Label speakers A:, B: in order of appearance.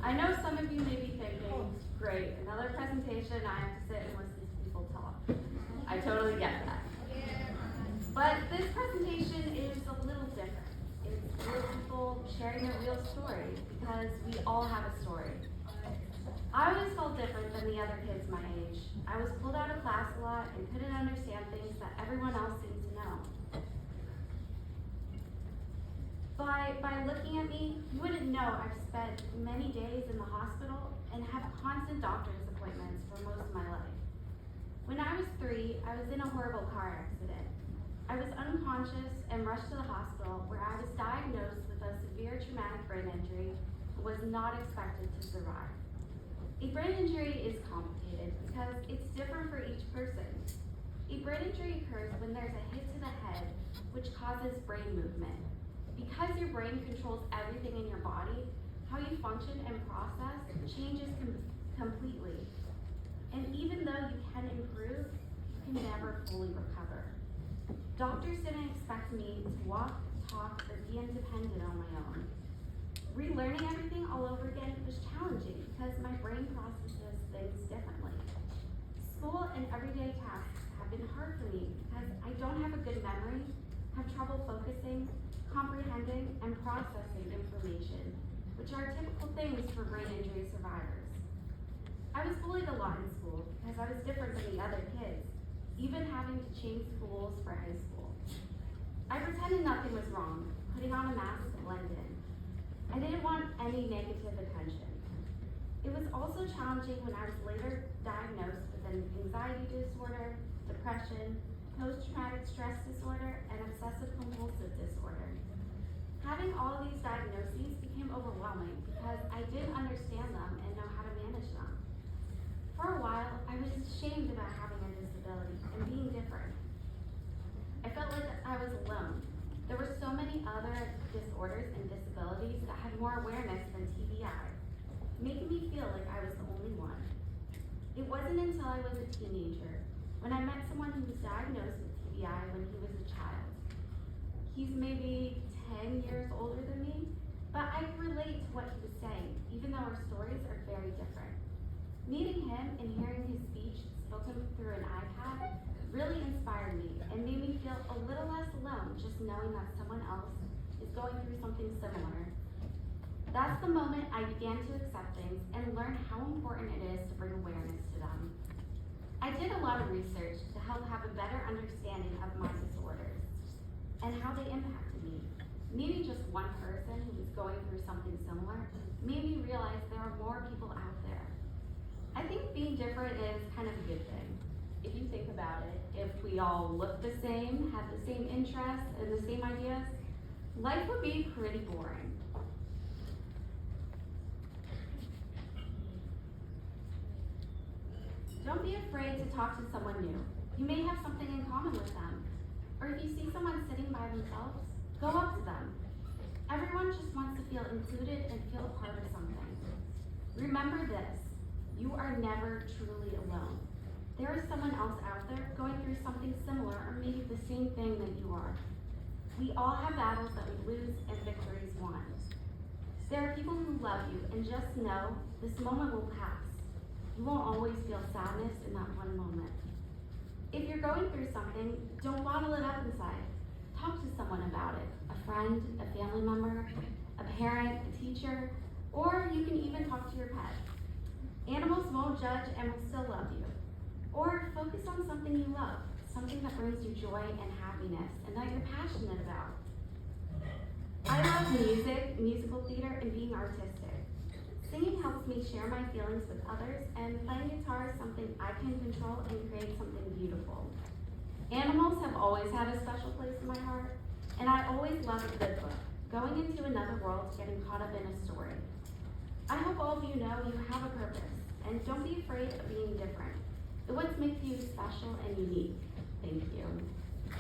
A: I know some of you may be thinking, great, another presentation, I have to sit and listen to people talk. I totally get that. But this presentation is a little different. It's real people sharing their real story because we all have a story. I always felt different than the other kids my age. I was pulled out of class a lot and couldn't understand things that everyone else seemed to know. By looking at me, you wouldn't know I've spent many days in the hospital and have constant doctor's appointments for most of my life. When I was 3, I was in a horrible car accident. I was unconscious and rushed to the hospital where I was diagnosed with a severe traumatic brain injury and was not expected to survive. A brain injury is complicated because it's different for each person. A brain injury occurs when there's a hit to the head, which causes brain movement. Because your brain controls everything in your body, how you function and process changes completely. And even though you can improve, you can never fully recover. Doctors didn't expect me to walk, talk, or be independent on my own. Relearning everything all over again was challenging because my brain processes things differently. School and everyday tasks have been hard for me because I don't have a good memory, have trouble focusing, comprehending, and processing information, which are typical things for brain injury survivors. I was bullied a lot in school because I was different than the other kids, even having to change schools for high school. I pretended nothing was wrong, putting on a mask to blend in. I didn't want any negative attention. It was also challenging when I was later diagnosed with an anxiety disorder, depression, post-traumatic stress disorder, and obsessive-compulsive disorder. Having all of these diagnoses became overwhelming because I didn't understand them and know how to manage them. For a while, I was ashamed about having a disability and being different. I felt like I was alone. There were so many other disorders and disabilities that had more awareness than TBI, making me feel like I was the only one. It wasn't until I was a teenager when I met someone who was diagnosed with TBI when he was a child. He's maybe 10 years older than me, but I could relate to what he was saying, even though our stories are very different. Meeting him and hearing his speech spoken through an iPad really inspired me and made me feel a little less alone just knowing that someone else is going through something similar. That's the moment I began to accept things and learn how important it is to bring awareness to them. I did a lot of research to help have a better understanding of my disorders and how they impacted me. Meeting just one person who was going through something similar made me realize there are more people out there. I think being different is kind of a good thing. If you think about it, if we all look the same, have the same interests and the same ideas, life would be pretty boring. Don't be afraid to talk to someone new. You may have something in common with them. Or if you see someone sitting by themselves, go up to them. Everyone just wants to feel included and feel a part of something. Remember this, you are never truly alone. There is someone else out there going through something similar or maybe the same thing that you are. We all have battles that we lose and victories won. There are people who love you and just know this moment will pass. You won't always feel sadness in that one moment. If you're going through something, don't bottle it up inside. Talk to someone about it, a friend, a family member, a parent, a teacher, or you can even talk to your pet. Animals won't judge and will still love you. Or focus on something you love, something that brings you joy and happiness and that you're passionate about. I love music, musical theater, and being artistic. Singing helps me share my feelings with others, and playing guitar is something I can control and create something beautiful. Animals have always had a special place in my heart, and I always love a good book, going into another world, getting caught up in a story. I hope all of you know you have a purpose, and don't be afraid of being different. It what makes you special and unique. Thank you.